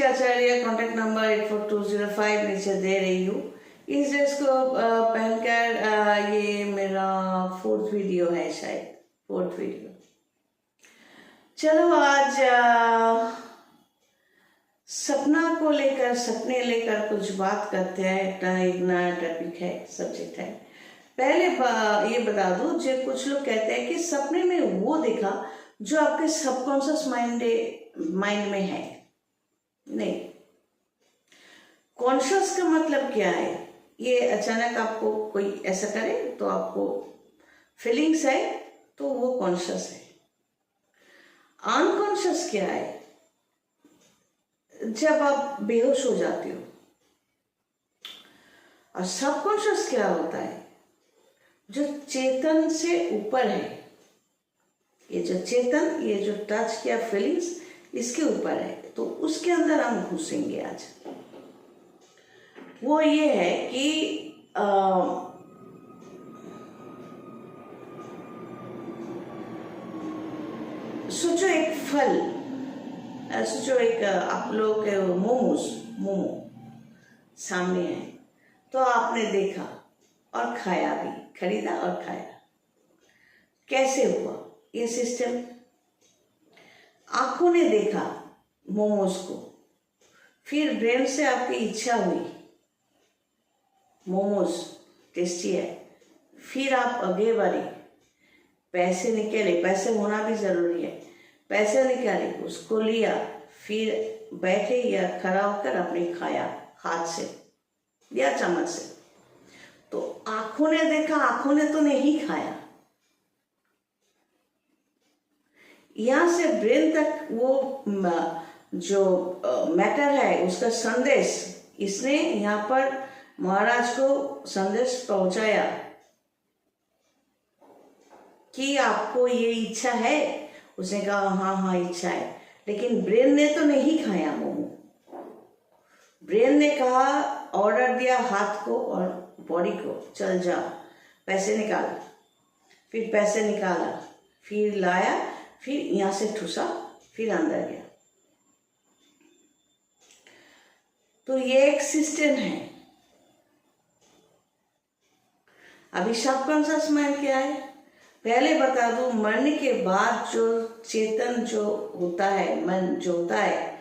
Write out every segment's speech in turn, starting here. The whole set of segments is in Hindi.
आचार्य, कॉन्टैक्ट नंबर 84205 नीचे दे रही हूँ। इस ड्रेस को पहनकर ये मेरा 4th वीडियो है, शायद 4th वीडियो। चलो आज सपने लेकर कुछ बात करते हैं। एक नया टॉपिक है, सब्जेक्ट है। पहले ये बता दूं, जो कुछ लोग कहते हैं कि सपने में वो देखा जो आपके सबकॉन्शियस माइंड में है। नहीं, कॉन्शियस का मतलब क्या है? ये अचानक आपको कोई ऐसा करे तो आपको फीलिंग्स है, तो वो कॉन्शियस है। अनकॉन्शियस क्या है? जब आप बेहोश हो जाते हो। और सबकॉन्शियस क्या होता है? जो चेतन से ऊपर है। ये जो चेतन, ये जो टच किया फीलिंग्स, इसके ऊपर है। तो उसके अंदर हम घुसेंगे आज। वो ये है कि सोचो एक फल, सोचो एक आप लोग के मोमो सामने है, तो आपने देखा और खाया भी, खरीदा और खाया। कैसे हुआ ये सिस्टम? आंखों ने देखा मोमोज को, फिर ब्रेन से आपकी इच्छा हुई, मोमोज टेस्टी है, फिर आप आगे बढ़े, पैसे निकाले, पैसे होना भी जरूरी है, पैसे निकाले, उसको लिया, फिर बैठे या खड़ा होकर आपने खाया, हाथ से या चम्मच से। तो आंखों ने देखा, आंखों ने तो नहीं खाया। यहां से ब्रेन तक वो जो मैटर है, उसका संदेश, इसने यहाँ पर महाराज को संदेश पहुंचाया कि आपको ये इच्छा है। उसने कहा हाँ इच्छा है, लेकिन ब्रेन ने तो नहीं खाया मोमो। ब्रेन ने कहा, ऑर्डर दिया हाथ को और बॉडी को, चल जा पैसे निकाल। फिर पैसे निकाला, फिर लाया, फिर यहां से ठूसा, फिर अंदर गया। तो ये एक सिस्टम है। अभी सबकॉन्शियस माइंड क्या है? पहले बता दूं, मरने के बाद जो चेतन जो होता है, मन जो होता है,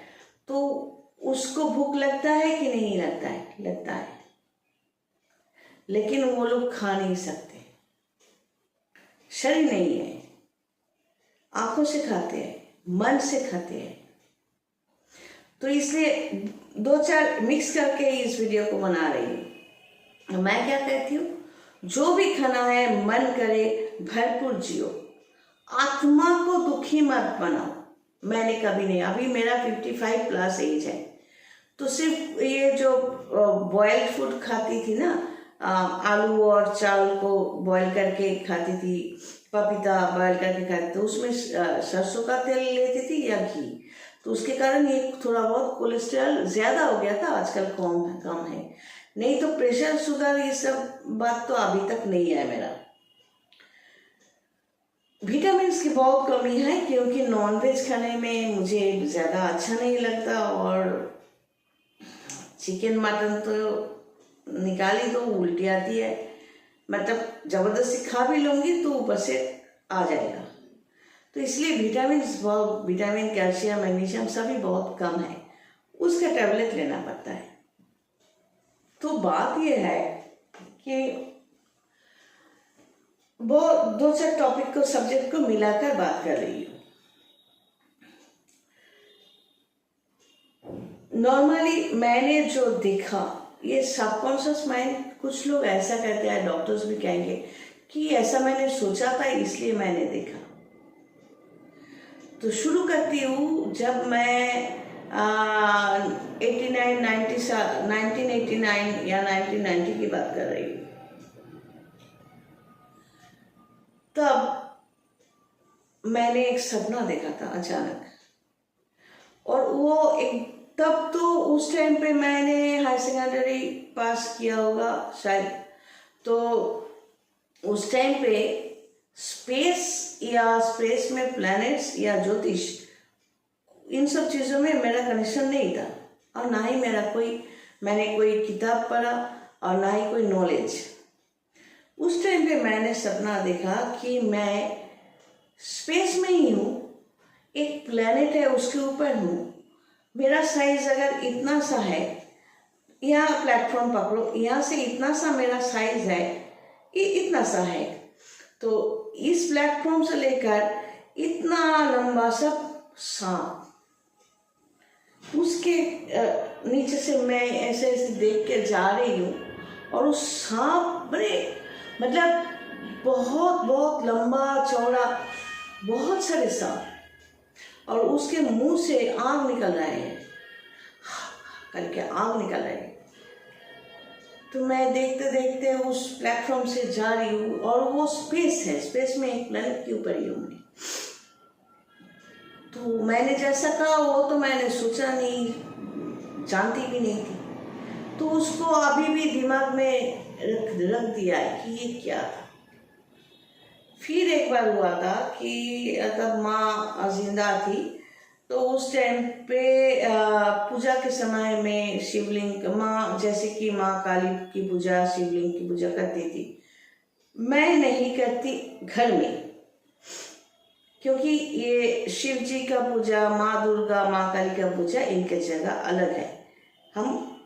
तो उसको भूख लगता है कि नहीं लगता है? लगता है, लेकिन वो लोग खा नहीं सकते। शरीर नहीं है, आंखों से खाते हैं, मन से खाते हैं। तो इसलिए 2-4 मिक्स करके इस वीडियो को बना रही हूँ। मैं क्या कहती हूँ, जो भी खाना है मन करे भरपूर जियो, आत्मा को दुखी मत बनाओ। मैंने कभी नहीं, अभी मेरा 55 प्लस एज है, तो सिर्फ ये जो बॉइल्ड फूड खाती थी ना, आलू और चावल को बॉईल करके खाती थी, पपीता बॉईल करके खाती थी, उसमें सरसों का तेल लेती थी या घी, तो उसके कारण ये थोड़ा बहुत कोलेस्ट्रॉल ज्यादा हो गया था। आजकल कम है। नहीं तो प्रेशर, शुगर, ये सब बात तो अभी तक नहीं है मेरा। विटामिन की बहुत कमी है, क्योंकि नॉनवेज खाने में मुझे ज्यादा अच्छा नहीं लगता, और चिकन मटन तो निकाली तो उल्टी आती है। मतलब जबरदस्ती खा भी लूंगी तो ऊपर से आ जाएगा। तो इसलिए विटामिन, कैल्शियम, मैग्नीशियम सभी बहुत कम है, उसका टैबलेट लेना पड़ता है। तो बात यह है कि वो 2-4 टॉपिक को, सब्जेक्ट को मिलाकर बात कर रही हूँ। नॉर्मली मैंने जो देखा, ये सबकॉन्शियस माइंड, कुछ लोग ऐसा कहते हैं, डॉक्टर्स भी कहेंगे कि ऐसा मैंने सोचा था इसलिए मैंने देखा। तो शुरू करती हूँ, जब मैं 1989 या 1990 की बात कर रही हूँ। तब मैंने एक सपना देखा था अचानक, और वो एक, तब तो उस टाइम पे मैंने हायर सेकेंडरी पास किया होगा शायद। तो उस टाइम पे स्पेस में प्लैनेट्स या ज्योतिष, इन सब चीज़ों में मेरा कनेक्शन नहीं था। और ना ही मैंने कोई किताब पढ़ा और ना ही कोई नॉलेज। उस टाइम पे मैंने सपना देखा कि मैं स्पेस में ही हूँ, एक प्लेनेट है उसके ऊपर हूँ, मेरा साइज अगर इतना सा है, यहाँ प्लेटफॉर्म पकड़ो, यहाँ से इतना सा मेरा साइज है, ये इतना सा है, तो इस प्लेटफॉर्म से लेकर इतना लंबा सा सांप, उसके नीचे से मैं ऐसे ऐसे देख के जा रही हूँ और उस सांप मतलब बहुत बहुत लंबा चौड़ा, बहुत सारे सांप, और उसके मुंह से आग निकल रहे हैं, करके आग निकल रहे हैं। तो मैं देखते देखते उस प्लेटफॉर्म से जा रही हूँ और वो स्पेस है, स्पेस में एक प्लेनेट के ऊपर ही हूँ मैं। तो मैंने जैसा कहा वो तो मैंने सोचा नहीं, जानती भी नहीं थी, तो उसको अभी भी दिमाग में रख दिया है कि ये क्या था। फिर एक बार हुआ था कि तब माँ जिंदा थी, तो उस टाइम पे पूजा के समय में शिवलिंग, माँ जैसे कि माँ काली की पूजा, शिवलिंग की पूजा करती थी, मैं नहीं करती घर में, क्योंकि ये शिव जी का पूजा, माँ दुर्गा, माँ काली का पूजा इनके जगह अलग है।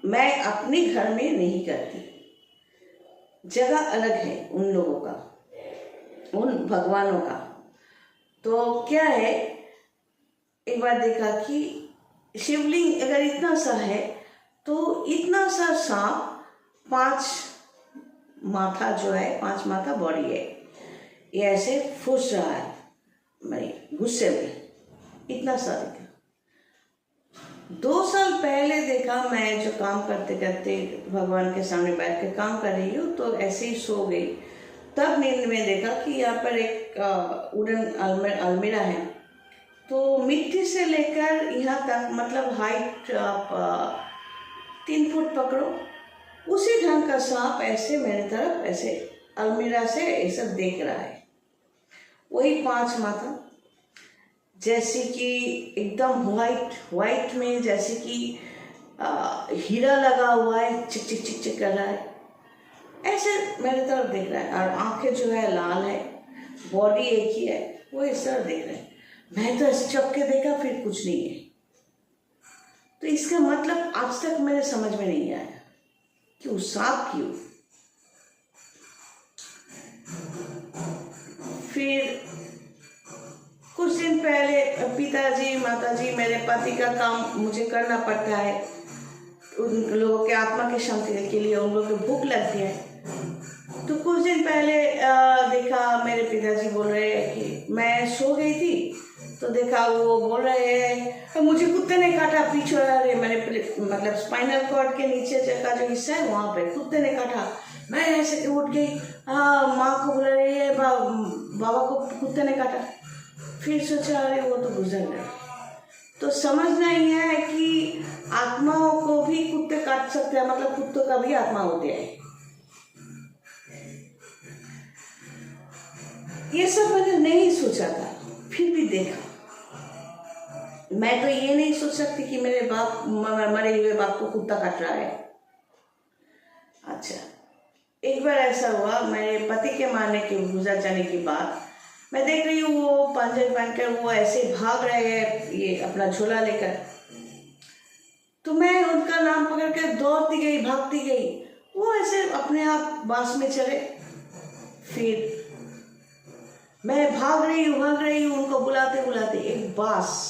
मैं अपने घर में नहीं करती, जगह अलग है उन लोगों का, उन भगवानों का। तो क्या है, एक बार देखा कि शिवलिंग अगर इतना सा है तो इतना सा सांप, 5 माथा जो है, 5 माथा बॉडी है, ये ऐसे फुस रहा है मैं गुस्से में, इतना सा देखा। 2 साल पहले देखा, मैं जो काम करते करते भगवान के सामने बैठ के काम कर रही हूँ, तो ऐसे ही सो गई, तब नींद में देखा कि यहाँ पर एक वुडन अलमीरा है, तो मिट्टी से लेकर यहाँ तक, मतलब हाइट आप 3 फुट पकड़ो, उसी ढंग का सांप ऐसे मेरे तरफ ऐसे अलमीरा से ऐसा देख रहा है। वही 5 माथा, जैसे कि एकदम वाइट में, जैसे कि हीरा लगा हुआ है, चिक चिक चिक चिक कर रहा है, ऐसे मेरे तरफ देख रहा है, और आंखें जो है लाल है, बॉडी एक ही है, वो इस तरह देख रहे हैं। मैं तो ऐसे चौंक के देखा, फिर कुछ नहीं है। तो इसका मतलब आज तक मेरे समझ में नहीं आया कि वो सांप क्यों। फिर कुछ दिन पहले पिताजी, माताजी, मेरे पति का काम मुझे करना पड़ता है, उन लोगों के आत्मा की शांति के लिए, उन लोगों की भूख लगती है। तो कुछ दिन पहले देखा, मेरे पिताजी बोल रहे हैं कि मैं सो गई थी, तो देखा वो बोल रहे हैं मुझे कुत्ते ने काटा, पीछे अरे मैंने मतलब स्पाइनल कॉर्ड के नीचे का जो हिस्सा है वहाँ पे कुत्ते ने काटा। मैं ऐसे उठ गई, माँ को बोल रही है बाबा को कुत्ते ने काटा। फिर सोचा अरे वो तो गुजर गए। तो समझना ही है कि आत्माओं को भी कुत्ते काट सकते हैं, मतलब कुत्तों का भी आत्मा होते हैं। ये सब मैंने नहीं सोचा था, फिर भी देखा। मैं तो ये नहीं सोच सकती कि मेरे मरे हुए बाप को कुत्ता काट रहा है। अच्छा, एक बार ऐसा हुआ, मेरे पति के मारने के गुजर जाने के बाद मैं देख रही हूँ वो पंजन पहनकर वो ऐसे भाग रहे हैं, ये अपना झोला लेकर। तो मैं उनका नाम पकड़ कर दौड़ती गई, भागती गई, वो ऐसे अपने आप बास में चले। फिर मैं भाग रही हूँ उनको बुलाते बुलाते, एक बास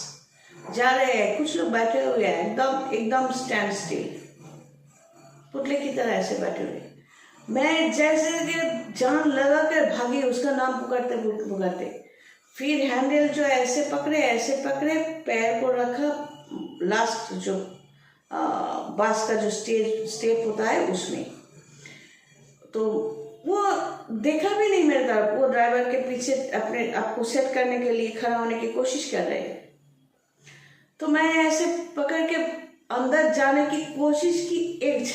जा रहे हैं, कुछ लोग बैठे हुए हैं एकदम स्टैंड स्टिल, पुतले की तरह ऐसे बैठे हुए। मैं जैसे कि जान लगा कर भागी, उसका नाम पुकारते पुकारते। फिर हैंडल जो ऐसे पकड़े, पैर को रखा, लास्ट जो बास का जो स्टेप होता है उसमें। तो वो देखा भी नहीं मेरे तरफ, वो ड्राइवर के पीछे अपने आप को सेट करने के लिए खड़ा होने की कोशिश कर रहे हैं। तो मैं ऐसे पकड़ के अंदर जाने की कोशिश की, एक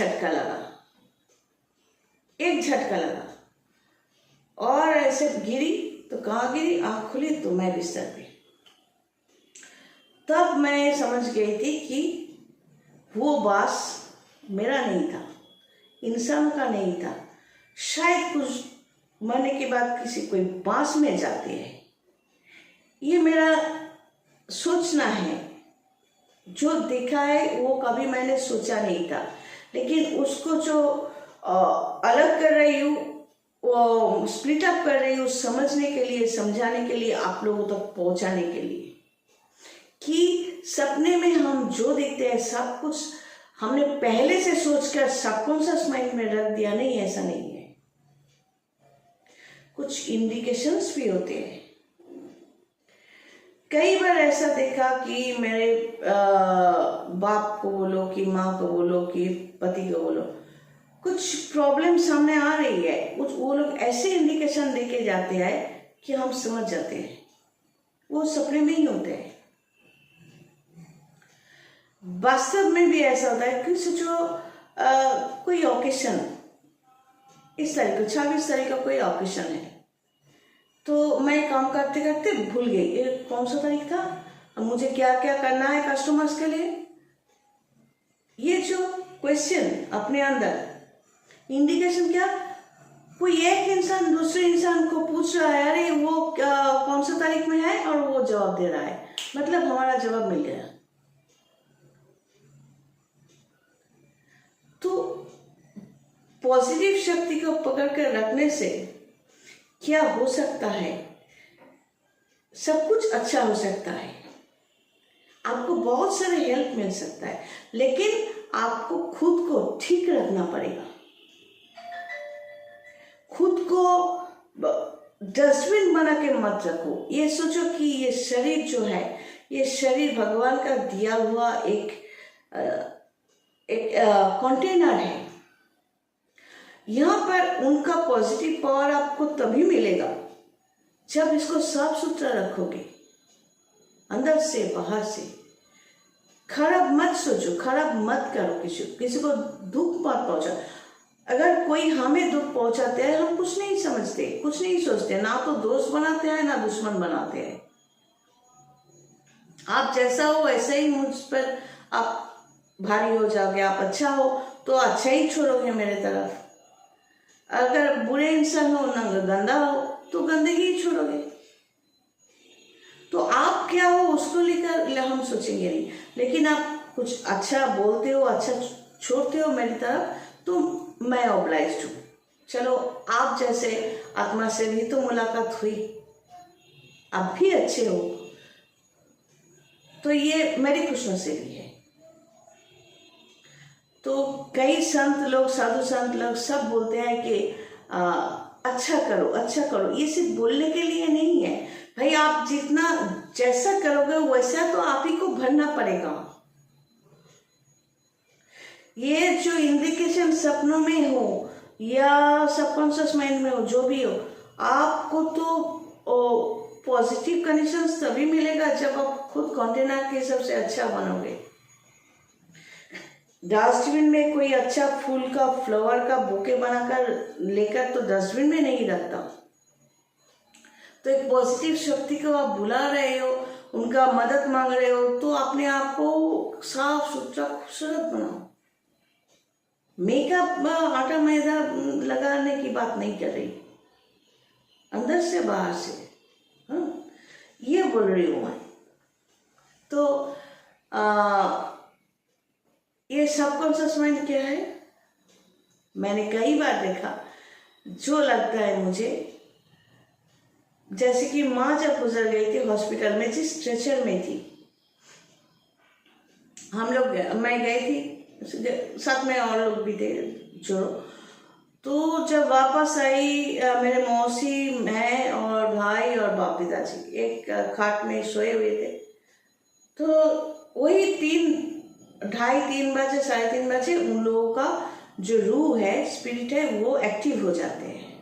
झटका लगा और ऐसे गिरी। तो कहाँ गिरी, आँख खुली तो मैं बिस्तर पे। तब मैं समझ गई थी कि वो बांस मेरा नहीं था, इंसान का नहीं था। शायद कुछ मरने के बाद किसी कोई बांस में जाते हैं, ये मेरा सोचना है। जो देखा है वो कभी मैंने सोचा नहीं था, लेकिन उसको जो अलग कर रही हूँ, वो स्प्लिट अप कर रही हूँ, समझने के लिए, समझाने के लिए, आप लोगों तक पहुंचाने के लिए कि सपने में हम जो देखते हैं सब कुछ हमने पहले से सोचकर सबकॉन्शियस माइंड में रख दिया। नहीं, ऐसा नहीं है। कुछ इंडिकेशंस भी होते हैं। कई बार ऐसा देखा कि मेरे बाप को बोलो कि माँ को बोलो कि पति को बोलो, कुछ प्रॉब्लम सामने आ रही है, कुछ वो लोग ऐसे इंडिकेशन देके जाते हैं कि हम समझ जाते हैं। वो सपने में ही होते हैं। वास्तव में भी ऐसा होता है कि सोचो कोई ओकेशन, इस तारीख को 26 तारीख का कोई ओकेशन है, तो मैं काम करते करते भूल गई ये कौन सा तारीख था, अब मुझे क्या क्या करना है कस्टमर्स के लिए। ये जो क्वेश्चन अपने अंदर इंडिकेशन, क्या कोई एक इंसान दूसरे इंसान को पूछ रहा है, अरे वो कौन सा तारीख में है, और वो जवाब दे रहा है, मतलब हमारा जवाब मिल गया। तो पॉजिटिव शक्ति को पकड़ कर रखने से क्या हो सकता है? सब कुछ अच्छा हो सकता है, आपको बहुत सारे हेल्प मिल सकता है, लेकिन आपको खुद को ठीक रखना पड़ेगा। खुद को डस्टबिन बना के मत रखो। ये सोचो कि ये शरीर जो है, ये शरीर भगवान का दिया हुआ एक कंटेनर है। यहाँ पर उनका पॉजिटिव पावर आपको तभी मिलेगा जब इसको साफ सुथरा रखोगे, अंदर से बाहर से। खराब मत सोचो, खराब मत करो, किसी को दुख मत पहुंचाओ। अगर कोई हमें दुख पहुंचाते हैं, हम कुछ नहीं समझते, कुछ नहीं सोचते, ना तो दोस्त बनाते हैं ना दुश्मन बनाते हैं। आप जैसा हो वैसा ही मुझ पर आप भारी हो जाओगे। आप अच्छा हो तो अच्छा ही छोड़ोगे मेरे तरफ, अगर बुरे इंसान हो ना गंदा हो तो गंदगी ही छोड़ोगे। तो आप क्या हो उसको लेकर हम सोचेंगे नहीं, लेकिन आप कुछ अच्छा बोलते हो, अच्छा छोड़ते हो मेरी तरफ, तो मैं ऑब्लाइज्ड हूँ। चलो, आप जैसे आत्मा से भी तो मुलाकात हुई, आप भी अच्छे हो, तो ये मेरी खुशनसीबी है। तो कई संत लोग, साधु संत लोग सब बोलते हैं कि अच्छा करो, अच्छा करो। ये सिर्फ बोलने के लिए नहीं है भाई, आप जितना जैसा करोगे वैसा तो आप ही को भरना पड़ेगा। ये जो इंडिकेशन सपनों में हो या सबकॉन्शियस माइंड में हो, जो भी हो, आपको तो पॉजिटिव कंडीशंस तभी मिलेगा जब आप खुद कंटेनर के हिसाब से अच्छा बनोगे। डस्टबिन में कोई अच्छा फूल का, फ्लावर का बुके बनाकर लेकर तो डस्टबिन में नहीं रखता। तो एक पॉजिटिव शक्ति को आप बुला रहे हो, उनका मदद मांग रहे हो, तो अपने आप को साफ सुथरा खूबसूरत बनाओ। मेकअप आटा मैदा लगाने की बात नहीं कर रही, अंदर से बाहर से, हाँ, ये बोल रही हूँ मैं। तो ये सबकॉन्शियस माइंड क्या है? मैंने कई बार देखा, जो लगता है मुझे, जैसे कि माँ जब गुजर गई थी हॉस्पिटल में, जिस स्ट्रेचर में थी, हम लोग, मैं गई थी, साथ में और लोग भी थे जो, तो जब वापस आई, मेरे मौसी, मैं और भाई और बाप पिताजी एक खाट में सोए हुए थे। तो वही 2:30-3 बजे, 3:30 बजे उन लोगों का जो रूह है, स्पिरिट है, वो एक्टिव हो जाते हैं।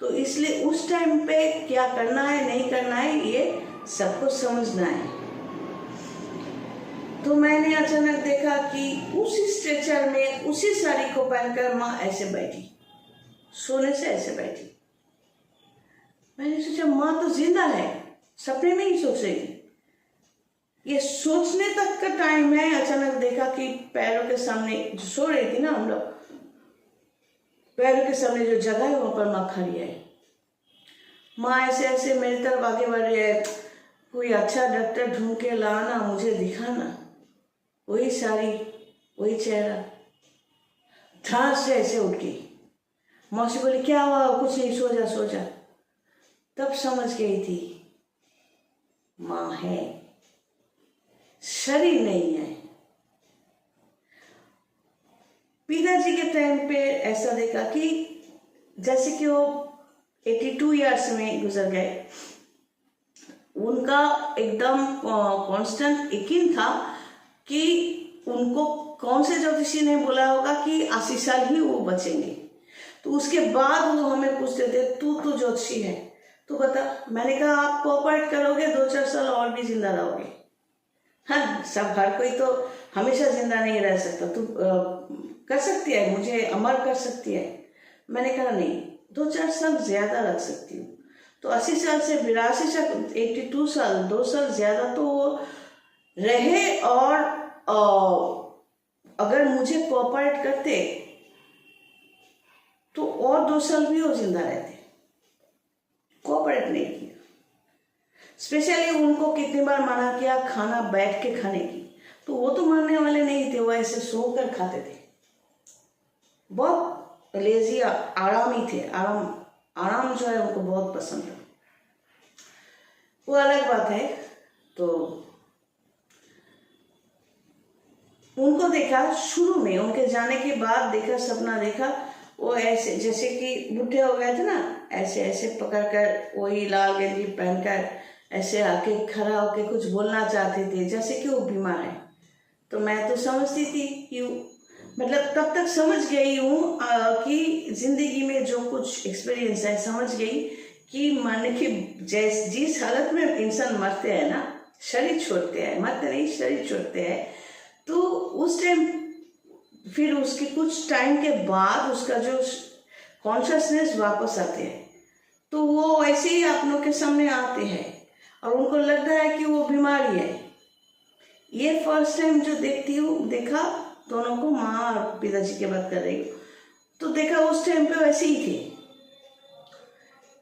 तो इसलिए उस टाइम पे क्या करना है, नहीं करना है, ये सबको समझना है। तो मैंने अचानक देखा कि उसी स्ट्रेचर में, उसी साड़ी को पहनकर माँ ऐसे बैठी, सोने से ऐसे बैठी। मैंने सोचा माँ तो जिंदा है, सपने में ही सोच रही थी। ये सोचने तक का टाइम है, अचानक देखा कि पैरों के सामने जो सो रही थी ना, हम लोग पैरों के सामने जो जगह है वहाँ पर माँ खड़ी है। माँ ऐसे ऐसे मेरी तरफ आगे बढ़ रही है, कोई अच्छा डॉक्टर ढूंढ के लाना, मुझे दिखाना। वही साड़ी, वही चेहरा। ध्यान से ऐसे उठ गई। मौसी बोली क्या हुआ? कुछ नहीं, सो जा सो जा। तब समझ गई थी माँ है, शरीर नहीं है। पिताजी के टाइम पे ऐसा देखा कि जैसे कि वो 82 ईयर्स में गुजर गए। उनका एकदम कांस्टेंट यकीन था कि उनको कौन से ज्योतिषी ने बोला होगा कि 80 साल ही वो बचेंगे। तो उसके बाद वो हमें पूछते थे तू तो ज्योतिषी है, तो बता। मैंने कहा आप कोऑपरेट करोगे 2-4 साल और भी जिंदा रहोगे। हाँ, सब हर कोई तो हमेशा जिंदा नहीं रह सकता, तू कर सकती है, मुझे अमर कर सकती है। मैंने कहा नहीं, 2-4 साल ज्यादा रख सकती हूँ। तो 80 साल से 82 से 82 साल, 2 साल ज्यादा तो वो रहे। और अगर मुझे कोऑपरेट करते तो और 2 साल भी वो जिंदा रहते। कोऑपरेट नहीं किया। स्पेशली उनको कितनी बार मना किया खाना बैठ के खाने की, तो वो तो मानने वाले नहीं थे, वो ऐसे सोकर खाते थे। बहुत लेजी, आरामी थे। आराम जो है उनको बहुत पसंद था। वो अलग बात है। तो उनको देखा शुरू में, उनके जाने के बाद देखा, सपना देखा, वो ऐसे जैसे कि बूढ़े हो गए थे ना, ऐसे ऐसे पकड़कर वही लाल गंजी पहनकर ऐसे आके खड़ा होके कुछ बोलना चाहते थे, जैसे कि वो बीमार है। तो मैं तो समझती थी कि मतलब तब तक समझ गई हूँ कि जिंदगी में जो कुछ एक्सपीरियंस है, समझ गई कि मरने की जिस हालत में इंसान मरते हैं ना, शरीर छोड़ते हैं, मरते नहीं शरीर छोड़ते हैं, तो उस टाइम फिर उसके कुछ टाइम के बाद उसका जो कॉन्शियसनेस वापस आते हैं, तो वो ऐसे ही अपनों के सामने आते हैं और उनको लगता है कि वो बीमारी है। ये फर्स्ट टाइम जो देखा दोनों को, माँ और पिताजी की बात कर रही हूँ, तो देखा उस टाइम पे वैसे ही थे।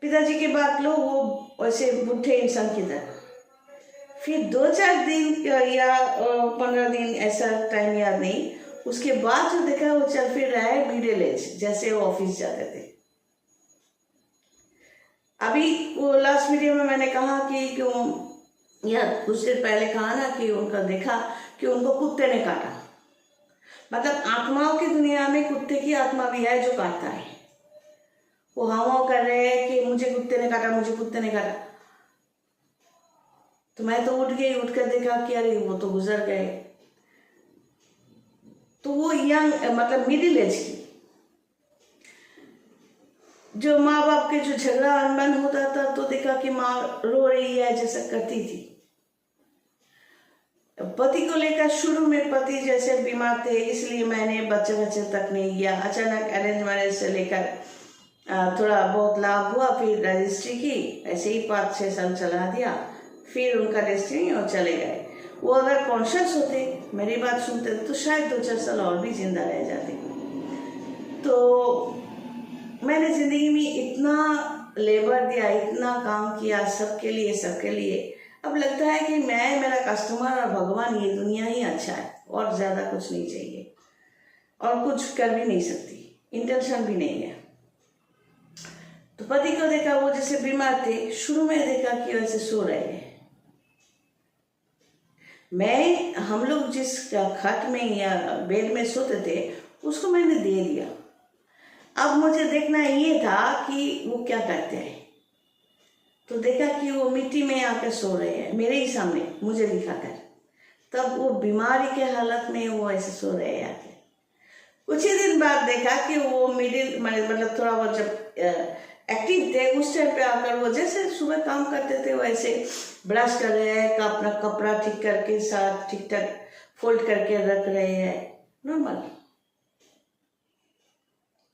पिताजी की बात लो, वो वैसे बूढ़े इंसान की तरह। फिर 2-4 दिन या 15 दिन, ऐसा टाइम याद नहीं, उसके बाद जो देखा वो चल फिर रहा है मिडिल एज, जैसे वो ऑफिस जाते थे। अभी वो लास्ट वीडियो में मैंने कहा कि क्यों, या कुछ देर पहले कहा ना कि उनका देखा कि उनको कुत्ते ने काटा। मतलब आत्माओं की दुनिया में कुत्ते की आत्मा भी है जो काटता है। वो हाव कर रहे हैं कि मुझे कुत्ते ने काटा, मुझे कुत्ते ने काटा। तो मैं तो उठ गई, उठकर देखा कि अरे वो तो गुजर गए। तो वो यंग, मतलब मिडिल एज की, जो माँ बाप के जो झगड़ा अनबन होता था, तो देखा कि माँ रो रही है जैसा करती थी। पति को लेकर शुरू में पति जैसे बीमार थे, इसलिए मैंने बच्चे तक नहीं किया। अचानक अरेंज मैरिज से लेकर थोड़ा बहुत लाभ हुआ, फिर रजिस्ट्री की, ऐसे ही 5-6 साल चला दिया, फिर उनका डेस्टिनी और चले गए। वो अगर कॉन्शियस होते, मेरी बात सुनते, तो शायद 2-4 साल और भी जिंदा रह जाते। तो मैंने जिंदगी में इतना लेबर दिया, इतना काम किया सबके लिए। अब लगता है कि मैं, मेरा कस्टमर और भगवान, ये दुनिया ही अच्छा है, और ज़्यादा कुछ नहीं चाहिए, और कुछ कर भी नहीं सकती, इंटेंशन भी नहीं है। तो पति को देखा वो जैसे बीमार थे, शुरू में देखा कि वैसे सो रहे हैं। हम लोग जिस खट में या बेड में सोते थे, उसको मैंने दे दिया। अब मुझे देखना ये था कि वो क्या करते हैं। तो देखा कि वो मिट्टी में आकर सो रहे हैं मेरे ही सामने, मुझे दिखाकर। तब वो बीमारी के हालत में वो ऐसे सो रहे हैं आके। कुछ ही दिन बाद देखा कि वो मिडिल, मतलब थोड़ा बहुत जब एक्टिव थे, उस टाइम पे आकर वो जैसे सुबह काम करते थे वैसे ब्रश कर रहे हैं, अपना कपड़ा ठीक करके साथ ठीक ठाक फोल्ड करके रख रहे हैं, नॉर्मल।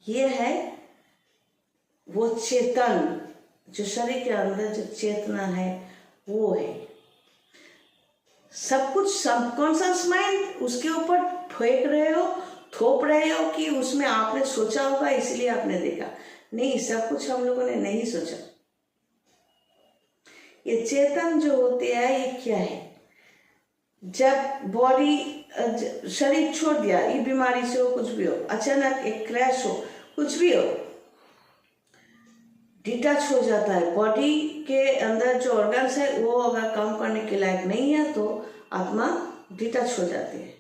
ये है वो चेतन, जो शरीर के अंदर जो चेतना है वो है। सब कुछ सबकॉन्शियस माइंड उसके ऊपर फेंक रहे हो, थोप रहे हो कि उसमें आपने सोचा होगा इसलिए आपने देखा। नहीं, सब कुछ हम लोगों ने नहीं सोचा। ये चेतन जो होते हैं ये क्या है? जब बॉडी शरीर छोड़ दिया, ये बीमारी से हो, कुछ भी हो, अचानक एक क्रैश हो, कुछ भी हो, डिटैच हो जाता है। बॉडी के अंदर जो ऑर्गन्स है वो अगर काम करने के लायक नहीं है तो आत्मा डिटैच हो जाती है।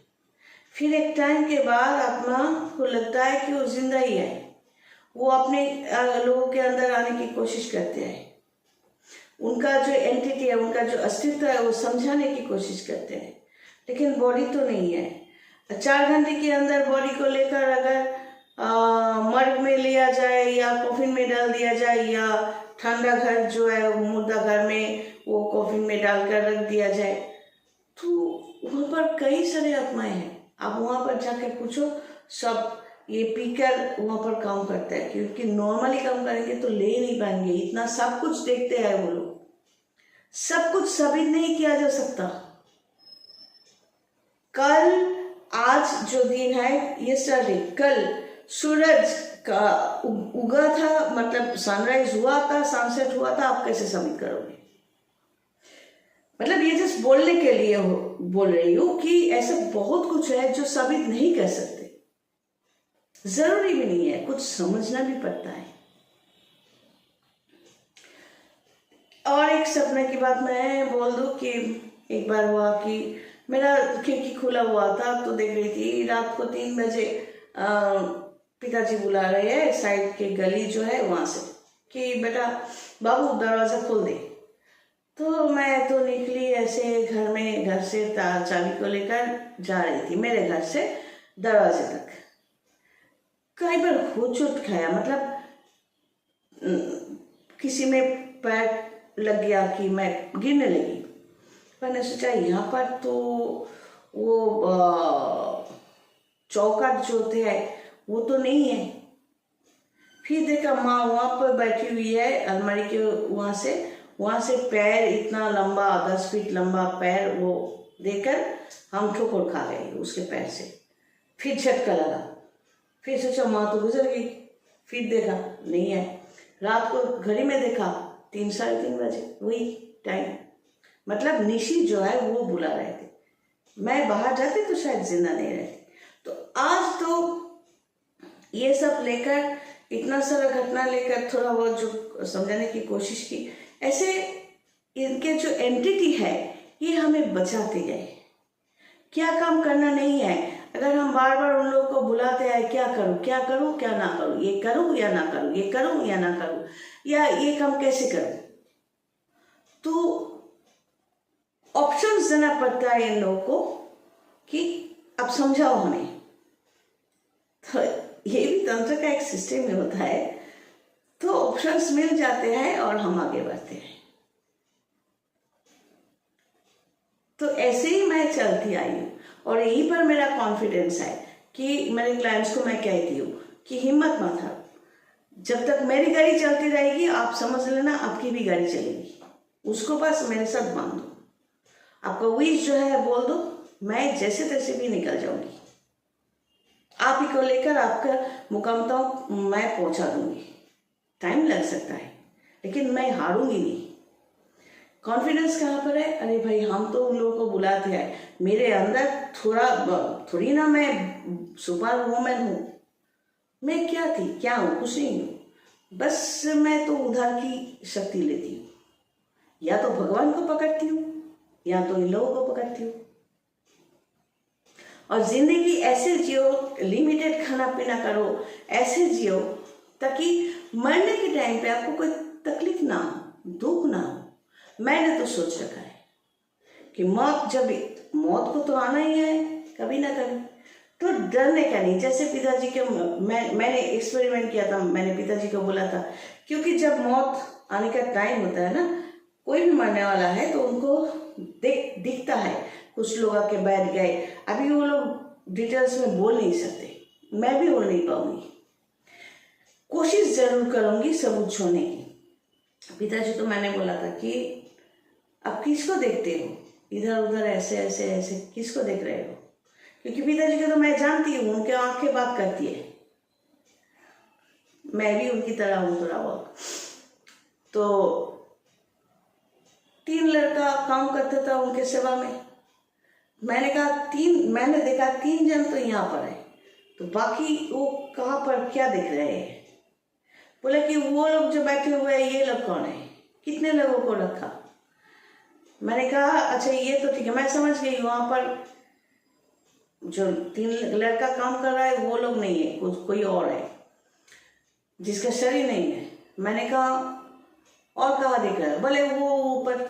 फिर एक टाइम के बाद आत्मा को लगता है कि वो जिंदा ही है। वो अपने लोगों के अंदर आने की कोशिश करते हैं। उनका जो एंटिटी है, उनका जो अस्तित्व है वो समझाने की कोशिश करते हैं, लेकिन बॉडी तो नहीं है। 4 घंटे के अंदर बॉडी को लेकर अगर मर्ग में लिया जाए या कॉफिन में डाल दिया जाए या ठंडा घर जो है मुर्दा घर में वो कॉफिन में डालकर रख दिया जाए, तो वहाँ पर कई सारे आत्माएं हैं। आप वहाँ पर जाके पूछो, सब ये पीकर वहाँ पर काम करता है, क्योंकि नॉर्मली काम करेंगे तो ले नहीं पाएंगे। इतना सब कुछ देखते हैं वो लोग, सब कुछ साबित नहीं किया जा सकता। कल आज जो दिन है यस्टरडे, कल सूरज का उगा था, मतलब सनराइज हुआ था, सनसेट हुआ था, आप कैसे साबित करोगे? मतलब ये जस्ट बोलने के लिए बोल रही हूँ कि ऐसा बहुत कुछ है जो साबित नहीं कर सकते। जरूरी भी नहीं है, कुछ समझना भी पड़ता है। और एक सपने की बात मैं बोल दूं कि एक बार हुआ कि मेरा खिड़की खुला हुआ था, तो देख रही थी रात को 3 बजे पिताजी बुला रहे हैं साइड के गली जो है वहां से कि बेटा बाबू दरवाजा खोल दे। तो मैं तो निकली ऐसे घर से चाबी को लेकर जा रही थी मेरे घर से दरवाजे तक। कई बार होचोट खाया, मतलब किसी में पैर लग गया कि मैं गिरने लगी। मैंने सोचा यहाँ पर तो वो चौखट जो होते हैं वो तो नहीं है। फिर देखा माँ वहाँ पर बैठी हुई है अलमारी के वहाँ से पैर इतना लंबा, 10 फीट लंबा पैर वो देकर हम ठोकर खा गए उसके पैर से। फिर झटका लगा, फिर सोचा माँ तो गुजर गई। फिर देखा नहीं है। रात को घड़ी में देखा 3 साढ़े 3 बजे, वही टाइम। मतलब निशी जो है वो बुला रहे थे। मैं बाहर जाती तो शायद जिंदा नहीं रहती। तो आज तो ये सब लेकर, इतना सारा घटना लेकर थोड़ा बहुत जो समझाने की कोशिश की, ऐसे इनके जो एंटिटी है ये हमें बचाते गए। क्या काम करना नहीं है। अगर हम बार बार उन लोगों को बुलाते हैं क्या करूं क्या ना करूं, ये करूं या ना करूं, ये करूं या ना करूं, या ये काम कैसे करूं, तो ऑप्शंस देना पड़ता है इन लोगों को कि अब समझाओ हमें। तो ये भी तंत्र का एक सिस्टम में होता है। तो ऑप्शंस मिल जाते हैं और हम आगे बढ़ते हैं। तो ऐसे ही मैं चलती आई हूँ और यहीं पर मेरा कॉन्फिडेंस है कि मेरे क्लाइंट्स को मैं कहती हूँ कि हिम्मत मत हारो। जब तक मेरी गाड़ी चलती रहेगी आप समझ लेना आपकी भी गाड़ी चलेगी। उसको बस मेरे साथ बांध दो, आपका विश जो है बोल दो, मैं जैसे तैसे भी निकल जाऊंगी। आप ही को लेकर आपका मुकाम तक मैं पहुंचा दूंगी। टाइम लग सकता है लेकिन मैं हारूंगी नहीं। कॉन्फिडेंस कहाँ पर है? अरे भाई हम तो उन लोगों को बुलाते हैं, मेरे अंदर थोड़ी ना मैं सुपर वुमन हूँ। मैं क्या थी, क्या हूँ? कुछ नहीं हूँ। बस मैं तो उधार की शक्ति लेती हूँ। या तो भगवान को पकड़ती हूँ या तो इन लोगों को पकड़ती हूँ। और जिंदगी ऐसे जियो, लिमिटेड खाना पीना करो, ऐसे जियो ताकि मरने के टाइम पे आपको कोई तकलीफ ना हो, दुख ना हो। मैंने तो सोच रखा है कि मौत को तो आना ही है कभी ना कभी, तो डरने का नहीं। जैसे पिताजी के मैंने एक्सपेरिमेंट किया था, मैंने पिताजी को बोला था, क्योंकि जब मौत आने का टाइम होता है ना, कोई भी मरने वाला है तो उनको दिखता है। कुछ लोग आके बैठ गए, अभी वो लोग डिटेल्स में बोल नहीं सकते, मैं भी बोल नहीं पाऊंगी। कोशिश जरूर करूंगी सबूत छोड़ने की। पिताजी तो मैंने बोला था कि अब किसको देखते हो, इधर उधर ऐसे ऐसे ऐसे किसको देख रहे हो? क्योंकि पिताजी को तो मैं जानती हूँ, उनके आंखें बात करती है, मैं भी उनकी तरह हूँ थोड़ा बहुत। तो 3 लड़का काम करता था उनके सेवा में। मैंने कहा मैंने देखा 3 जन तो यहाँ पर है, तो बाकी वो कहाँ पर क्या देख रहे हैं? बोले कि वो लोग जो बैठे हुए हैं ये लोग कौन है, कितने लोगों को रखा? मैंने कहा अच्छा ये तो ठीक है, मैं समझ गई वहाँ पर जो 3 लड़का काम कर रहा है वो लोग नहीं है, कोई और है जिसका शरीर नहीं है। मैंने कहा और कहाँ दिख रहा है? बोले वो ऊपर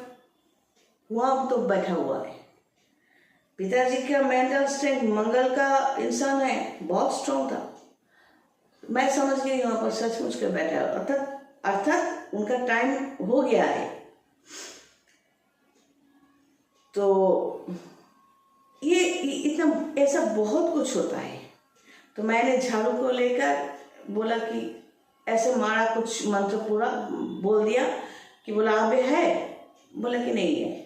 वहाँ तो बैठा हुआ है। पिताजी का मेंटल स्ट्रेंथ मंगल का इंसान है, बहुत स्ट्रॉन्ग था। मैं समझ गई वहाँ पर सचमुच के बैठा है, अर्थात उनका टाइम हो गया है। तो ये इतना ऐसा बहुत कुछ होता है। तो मैंने झाड़ू को लेकर बोला कि ऐसे मारा, कुछ मंत्र पूरा बोल दिया कि बोला अभी है? बोला कि नहीं है।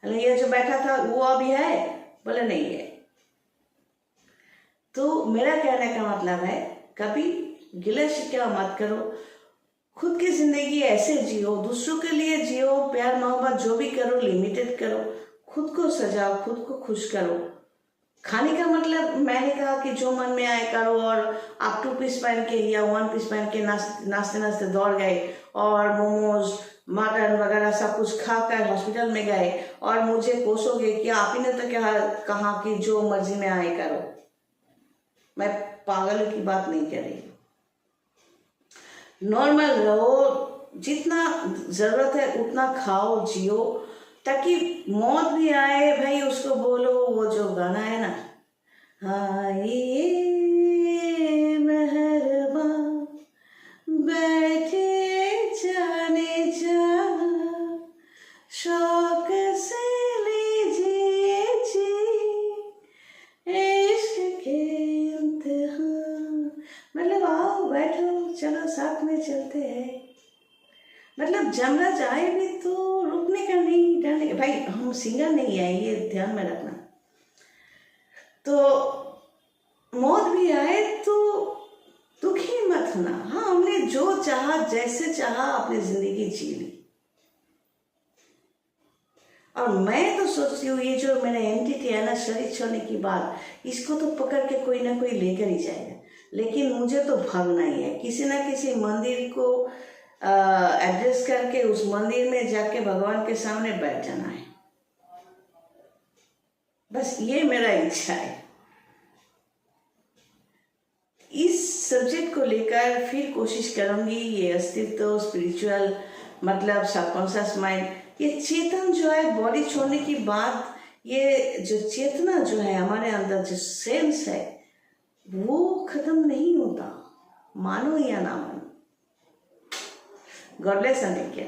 ये जो बैठा था वो अभी है? बोला नहीं है। तो मेरा कहने का मतलब है कभी गिला शिकवा मत करो, खुद की जिंदगी ऐसे जियो, दूसरों के लिए जियो, प्यार मोहब्बत जो भी करो लिमिटेड करो, खुद को सजाओ, खुद को खुश करो। खाने का मतलब मैंने कहा कि जो मन में आए करो, और आप 2 पीस पहन के या 1 पीस पहन के नाचते नाचते दौड़ गए और मोमोज मटन वगैरह सब कुछ खाकर हॉस्पिटल में गए और मुझे कोसोगे कि आप ही ने तो क्या कहा कि जो मर्जी में आए करो। मैं पागल की बात नहीं कर रही। नॉर्मल रहो, जितना जरूरत है उतना खाओ, जियो, ताकि मौत भी आए भाई उसको बोलो वो जो गाना है ना, आइए मेहरबा बैठे जाने जा, शौक से लीजिए जी इश्क के इम्तिहान। मतलब आओ बैठो, चलो साथ में चलते हैं। मतलब जमराज आए भी तो रुकने का नहीं, डरने का। भाई हम सिंगर नहीं है, ये ध्यान में रखना। तो मौत भी आए तो दुखी मत होना। हाँ, हमने जो चाहा जैसे चाहा अपनी जिंदगी जी ली। और मैं तो सोचती हूँ ये जो मैंने एंटिटी है ना शरीर छोड़ने की बात, इसको तो पकड़ के कोई ना कोई लेकर ही जाएगा, लेकिन मुझे तो भागना ही है। किसी ना किसी मंदिर को एड्रेस करके उस मंदिर में जाके भगवान के सामने बैठ जाना है, बस ये मेरा इच्छा है। इस सब्जेक्ट को लेकर फिर कोशिश करूंगी। ये अस्तित्व, स्पिरिचुअल मतलब सबकॉन्शियस माइंड, ये चेतन जो है बॉडी छोड़ने की बात, ये जो चेतना जो है हमारे अंदर, जो सेंस है वो खत्म नहीं होता, मानो या ना मानो। God bless America.